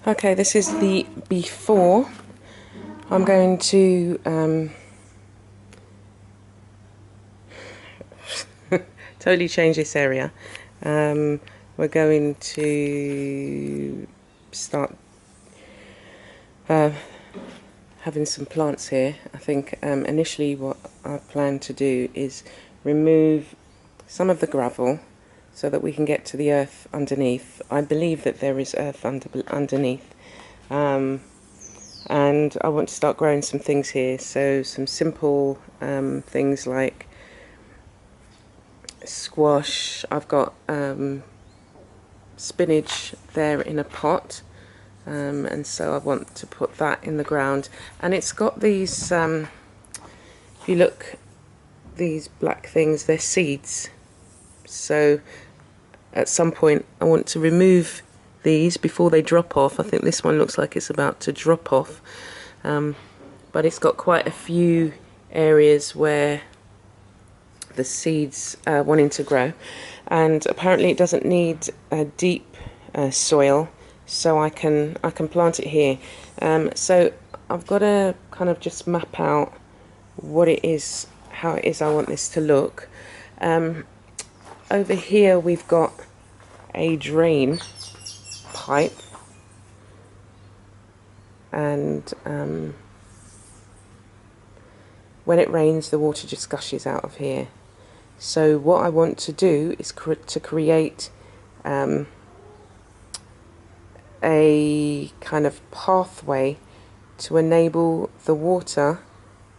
Okay, this is the before. I'm going to totally change this area. We're going to start having some plants here. I think initially what I plan to do is remove some of the gravel so that we can get to the earth underneath. I believe that there is earth underneath. And I want to start growing some things here, so some simple things like squash. I've got spinach there in a pot, and so I want to put that in the ground. And it's got these, if you look, these black things, they're seeds. So at some point I want to remove these before they drop off. I think this one looks like it's about to drop off, but it's got quite a few areas where the seeds are wanting to grow, and apparently it doesn't need a deep soil, so I can plant it here. So I've got to kind of just map out what it is, how it is I want this to look. Over here we've got a drain pipe, and when it rains the water just gushes out of here. So what I want to do is to create a kind of pathway to enable the water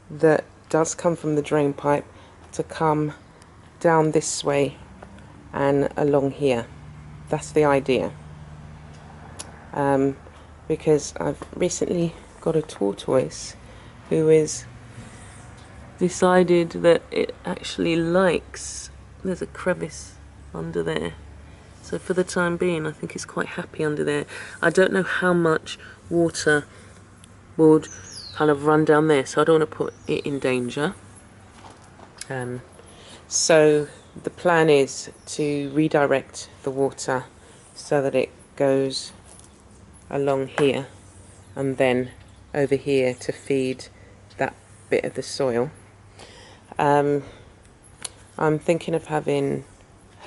that does come from the drain pipe to come down this way and along here. That's the idea. Because I've recently got a tortoise who is decided that it actually likes, there's a crevice under there, so for the time being I think it's quite happy under there. I don't know how much water would kind of run down there, so I don't want to put it in danger. So the plan is to redirect the water so that it goes along here and then over here to feed that bit of the soil. I'm thinking of having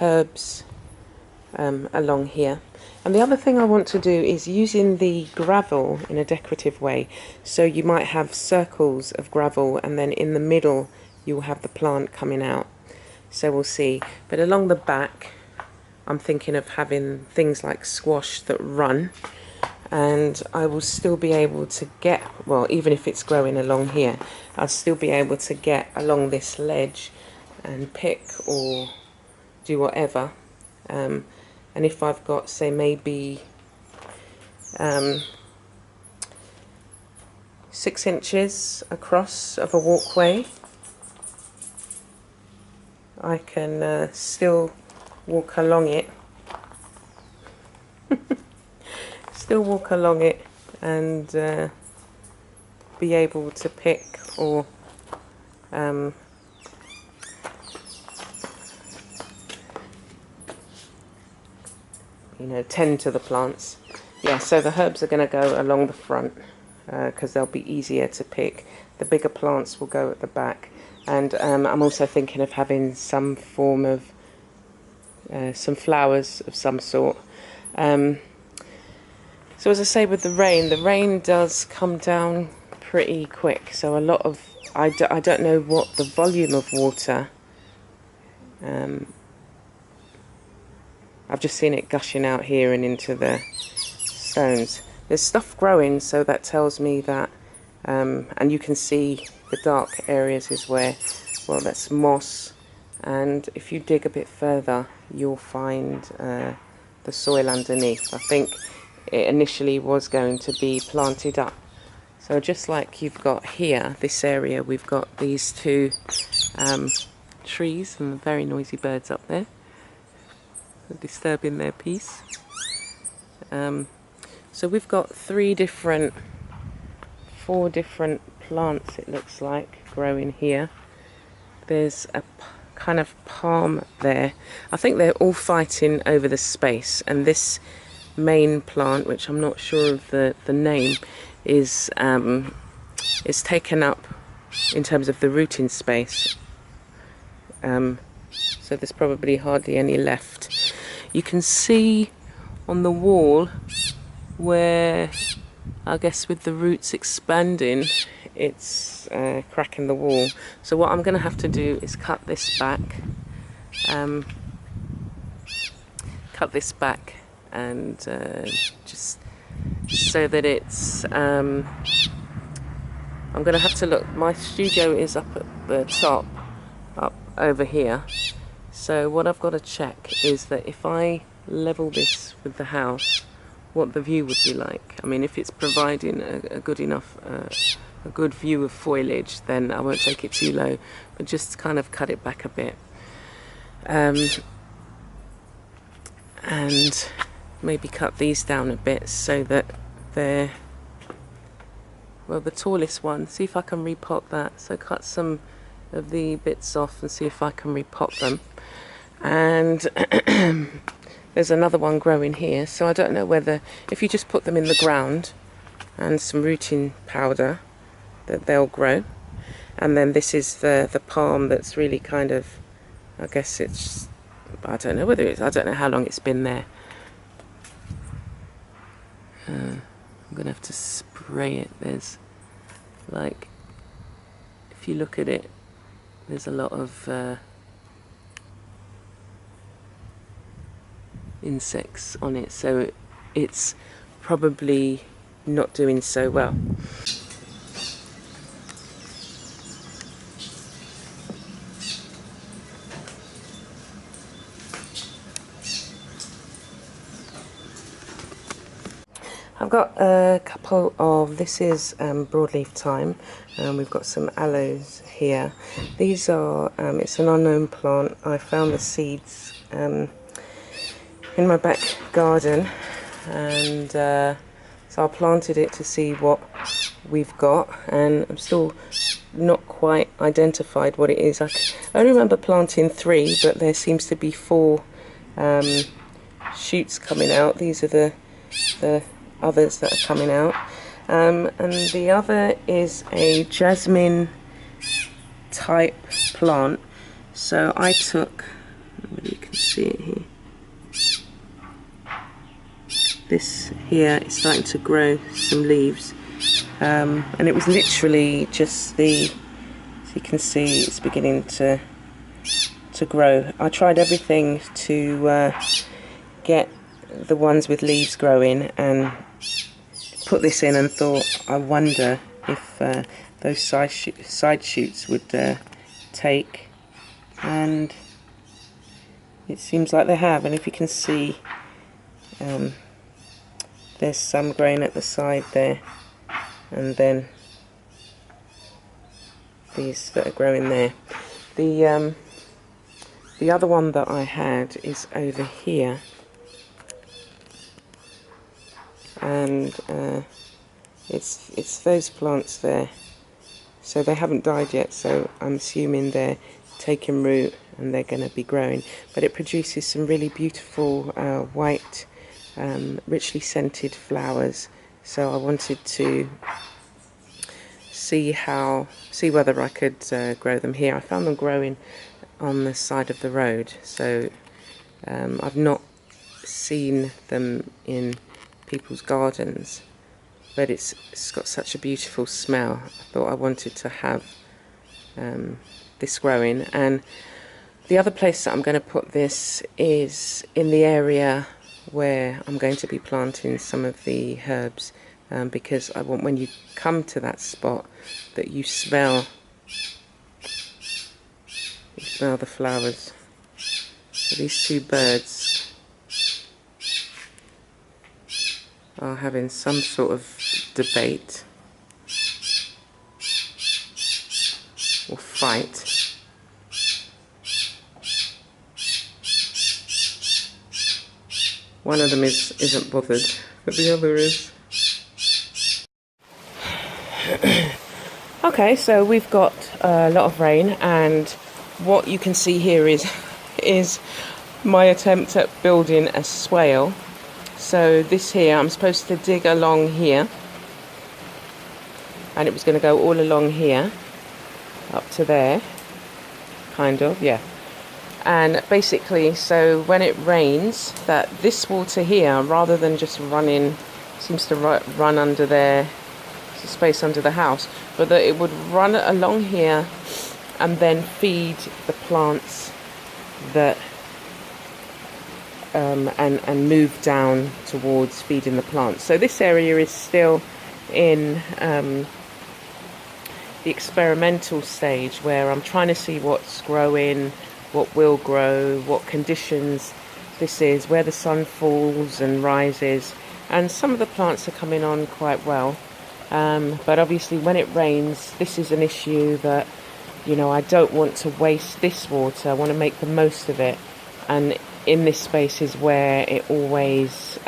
herbs along here, and the other thing I want to do is using the gravel in a decorative way. So you might have circles of gravel, and then in the middle you'll have the plant coming out. So we'll see. But along the back I'm thinking of having things like squash that run, and I will still be able to get, well, even if it's growing along here, I'll still be able to get along this ledge and pick or do whatever. And if I've got, say, maybe 6 inches across of a walkway, I can still walk along it. Still walk along it and be able to pick or tend to the plants. Yeah, so the herbs are going to go along the front because they'll be easier to pick. The bigger plants will go at the back, and I'm also thinking of having some form of some flowers of some sort. So as I say, with the rain does come down pretty quick, so a lot of, I don't know what the volume of water, I've just seen it gushing out here and into the stones. There's stuff growing, so that tells me that, and you can see the dark areas is where, well, that's moss, and if you dig a bit further you'll find the soil underneath. I think it initially was going to be planted up. So just like you've got here, this area, we've got these two trees and very noisy birds up there. They're disturbing their peace. So we've got 4 different plants, it looks like, growing here. There's a kind of palm there. I think they're all fighting over the space, and this main plant, which I'm not sure of the name, is taken up in terms of the rooting space. So there's probably hardly any left. You can see on the wall where, I guess with the roots expanding, it's cracking the wall. So what I'm going to have to do is cut this back, and just so that it's I'm going to have to look. My studio is up at the top, up over here, so what I've got to check is that if I level this with the house, what the view would be like. I mean, if it's providing a good enough a good view of foliage, then I won't take it too low, but just kind of cut it back a bit, and maybe cut these down a bit so that they're, well, the tallest one, see if I can repot that. So cut some of the bits off and see if I can repot them. And there's another one growing here, so I don't know whether, if you just put them in the ground and some rooting powder, that they'll grow. And then this is the palm that's really kind of, I guess it's, I don't know whether it's, I don't know how long it's been there. I'm gonna have to spray it. There's, like, if you look at it, there's a lot of insects on it, so it's probably not doing so well. I've got a couple of, this is broadleaf thyme, we've got some aloes here. These are, it's an unknown plant. I found the seeds in my back garden, and so I planted it to see what we've got, and I'm still not quite identified what it is. I only remember planting 3, but there seems to be 4 shoots coming out. These are the others that are coming out, and the other is a jasmine type plant. So I took, you can see it here, this here is starting to grow some leaves, and it was literally just the, as you can see, it's beginning to grow. I tried everything to get the ones with leaves growing, and put this in and thought, I wonder if those side shoots would take, and it seems like they have. And if you can see, there's some growing at the side there, and then these that are growing there. The other one that I had is over here, and it's those plants there, so they haven't died yet, so I'm assuming they're taking root and they're going to be growing. But it produces some really beautiful white, richly scented flowers, so I wanted to see whether I could grow them here. I found them growing on the side of the road, so I've not seen them in people's gardens, but it's got such a beautiful smell. I thought I wanted to have this growing. And the other place that I'm going to put this is in the area where I'm going to be planting some of the herbs, because I want, when you come to that spot, that you smell the flowers. So these 2 birds are having some sort of debate or fight. One of them isn't bothered, but the other is. Okay, so we've got a lot of rain, and what you can see here is my attempt at building a swale. So this here, I'm supposed to dig along here, and it was going to go all along here up to there, kind of, yeah. And basically, so when it rains, that this water here, rather than just running, seems to run under there, space under the house, but that it would run along here and then feed the plants that and move down towards feeding the plants. So this area is still in the experimental stage, where I'm trying to see what's growing, what will grow, what conditions this is, where the sun falls and rises, and some of the plants are coming on quite well. But obviously when it rains, this is an issue that, you know, I don't want to waste this water. I want to make the most of it, and in this space is where it always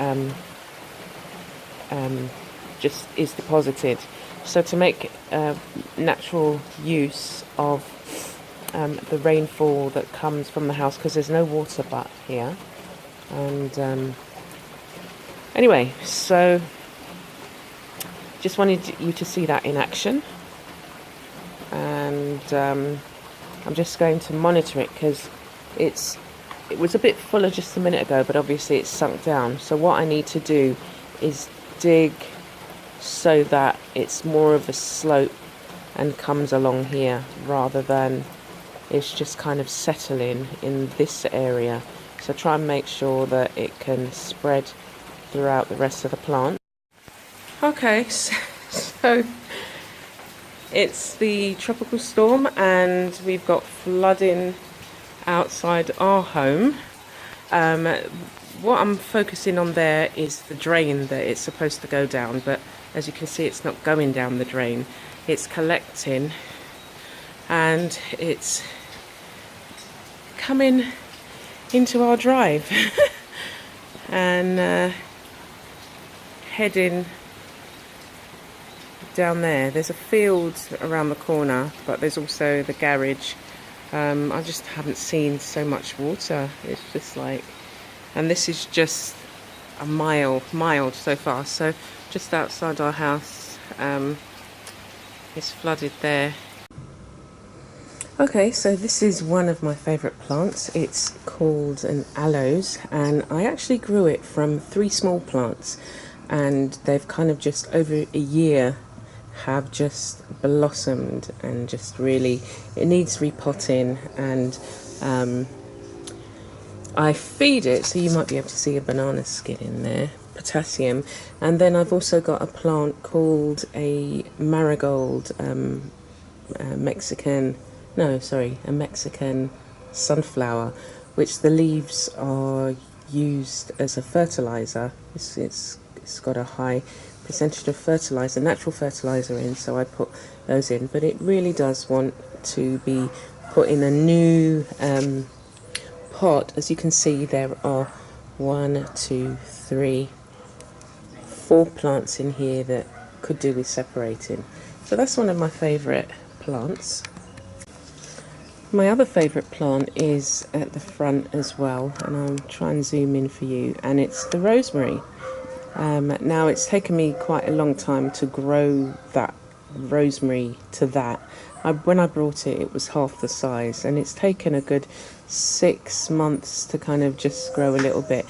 just is deposited. So to make natural use of the rainfall that comes from the house, because there's no water butt here. And anyway, so just wanted you to see that in action. And I'm just going to monitor it, because it was a bit fuller just a minute ago, but obviously it's sunk down. So what I need to do is dig so that it's more of a slope and comes along here, rather than it's just kind of settling in this area. So try and make sure that it can spread throughout the rest of the plant. Okay, so it's the tropical storm, and we've got flooding outside our home. What I'm focusing on there is the drain that it's supposed to go down, but as you can see, it's not going down the drain. It's collecting, and it's coming into our drive and heading down there. There's a field around the corner, but there's also the garage. I just haven't seen so much water. It's just like, and this is just a mild so far. So just outside our house, it's flooded there. Okay, so this is one of my favourite plants. It's called an aloes, and I actually grew it from 3 small plants, and they've kind of just over a year have just blossomed, and just really, it needs repotting. And I feed it, so you might be able to see a banana skin in there, potassium. And then I've also got a plant called a marigold, a Mexican sunflower, which the leaves are used as a fertilizer. It's got a high percentage of fertilizer, natural fertilizer in, so I put those in. But it really does want to be put in a new pot. As you can see, there are 1, 2, 3, 4 plants in here that could do with separating. So that's one of my favourite plants. My other favourite plant is at the front as well, and I'll try and zoom in for you, and it's the rosemary. Now, it's taken me quite a long time to grow that rosemary to that. When I brought it, it was half the size, and it's taken a good 6 months to kind of just grow a little bit.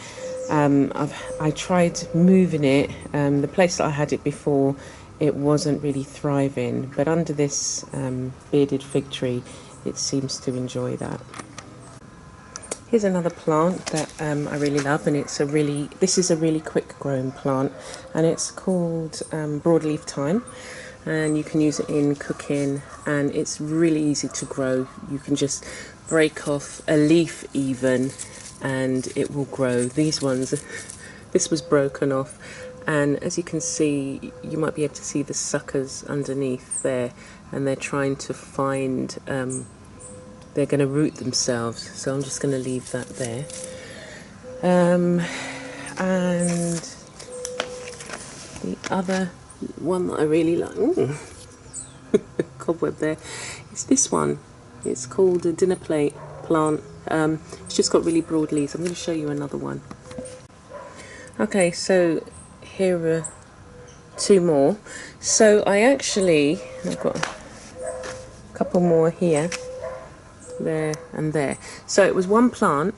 I tried moving it. The place that I had it before, it wasn't really thriving, but under this bearded fig tree, it seems to enjoy that. Here's another plant that I really love, and this is a really quick growing plant, and it's called broadleaf thyme, and you can use it in cooking, and it's really easy to grow. You can just break off a leaf even, and it will grow. These ones, this was broken off, and as you can see, you might be able to see the suckers underneath there, and they're trying to find, they're going to root themselves, so I'm just going to leave that there. And the other one that I really like, cobweb there, is this one. It's called a dinner plate plant. It's just got really broad leaves. I'm going to show you another one. Okay, so here are two more. So I've got a couple more here, there and there. So it was one plant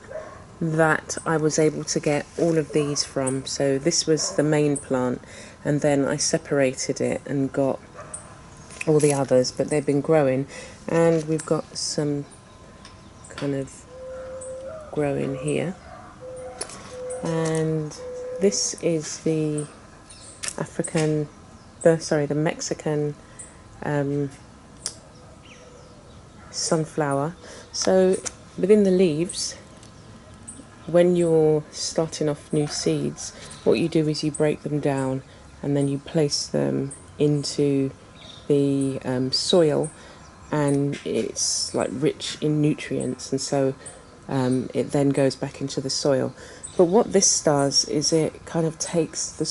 that I was able to get all of these from. So this was the main plant, and then I separated it and got all the others, but they've been growing, and we've got some kind of growing here. And this is the the Mexican sunflower. So within the leaves, when you're starting off new seeds, what you do is you break them down and then you place them into the soil, and it's like rich in nutrients, and so it then goes back into the soil. But what this does is it kind of takes the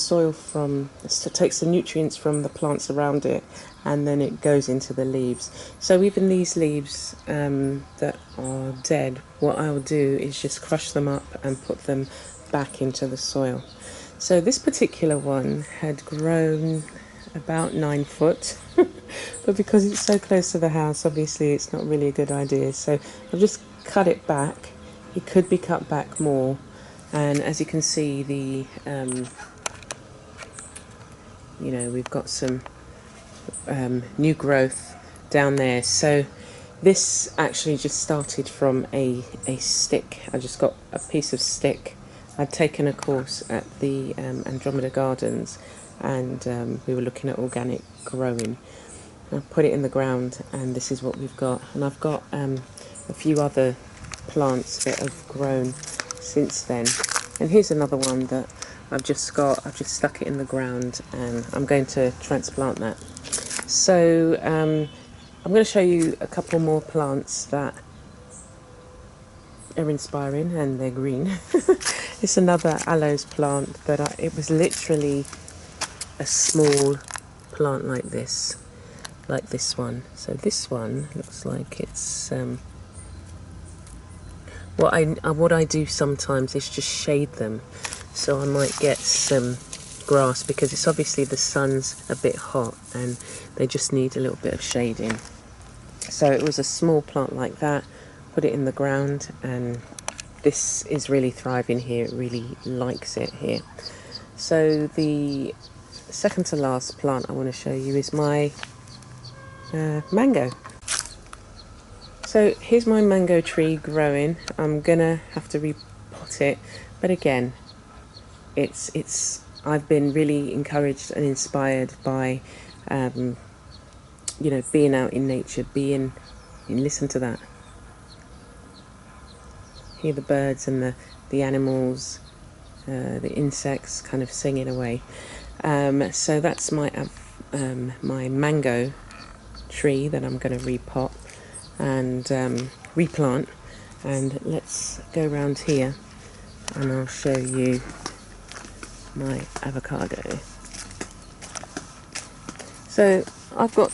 takes the nutrients from the plants around it, and then it goes into the leaves. So even these leaves that are dead, what I'll do is just crush them up and put them back into the soil. So this particular one had grown about 9 foot, but because it's so close to the house, obviously it's not really a good idea. So I've just cut it back. It could be cut back more. And as you can see, we've got some new growth down there. So this actually just started from a stick. I just got a piece of stick. I'd taken a course at the Andromeda Gardens, and we were looking at organic growing. I put it in the ground, and this is what we've got. And I've got a few other plants that have grown since then. And here's another one that I've just stuck it in the ground, and I'm going to transplant that. So I'm going to show you a couple more plants that are inspiring, and they're green. It's another aloes plant, but it was literally a small plant like this one. So this one looks like it's what I do sometimes is just shade them. So I might get some grass, because it's obviously the sun's a bit hot and they just need a little bit of shading. So it was a small plant like that, put it in the ground, and this is really thriving here. It really likes it here. So the second to last plant I want to show you is my mango. So here's my mango tree growing. I'm gonna have to repot it, but again, I've been really encouraged and inspired by being out in nature, listen to that. Hear the birds and the animals, the insects kind of singing away. So that's my mango tree that I'm going to repot and replant. And let's go around here and I'll show you my avocado. So I've got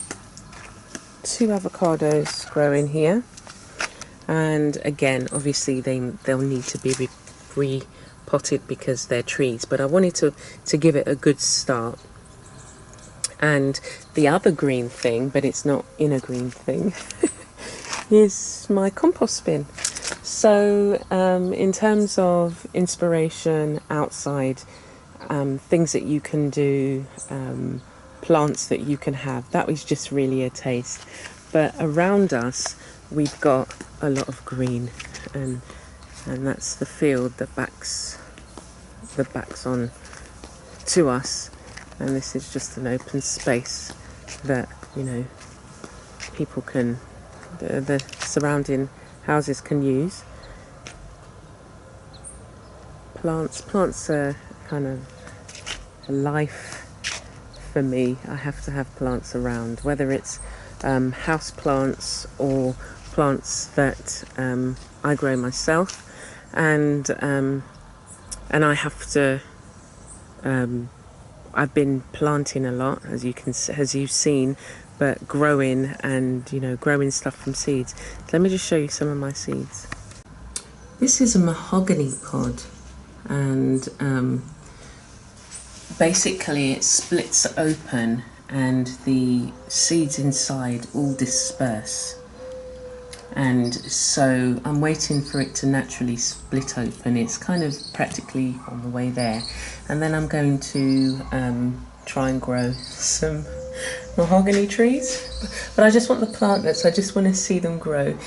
2 avocados growing here, and again, obviously they'll need to be repotted because they're trees, but I wanted to give it a good start. And the other green thing, but it's not in a green thing, is my compost bin. So in terms of inspiration outside, things that you can do, plants that you can have, that was just really a taste. But around us we've got a lot of green, and that's the field that backs on to us, and this is just an open space that people can, the surrounding houses can use. Plants are kind of a life for me. I have to have plants around, whether it's house plants or plants that I grow myself, and I have to. I've been planting a lot, as you've seen, but growing growing stuff from seeds. Let me just show you some of my seeds. This is a mahogany pod, and basically it splits open and the seeds inside all disperse, and so I'm waiting for it to naturally split open. It's kind of practically on the way there, and then I'm going to try and grow some mahogany trees, but I just want the plantlets. I just want to see them grow.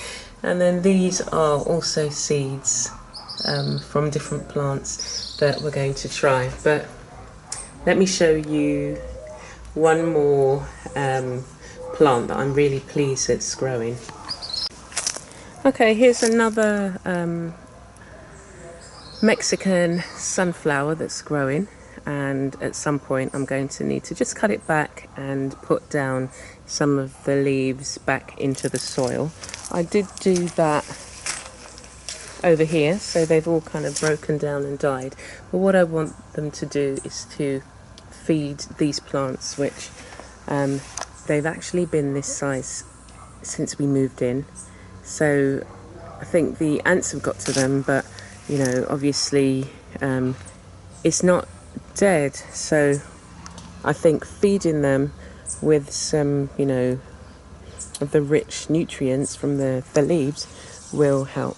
And then these are also seeds from different plants that we're going to try. But let me show you one more plant that I'm really pleased it's growing. Okay, here's another Mexican sunflower that's growing, and at some point I'm going to need to just cut it back and put down some of the leaves back into the soil. I did do that over here, so they've all kind of broken down and died, but what I want them to do is to feed these plants, which they've actually been this size since we moved in. So I think the ants have got to them, but you know, obviously it's not dead, so I think feeding them with some, you know, of the rich nutrients from the leaves will help.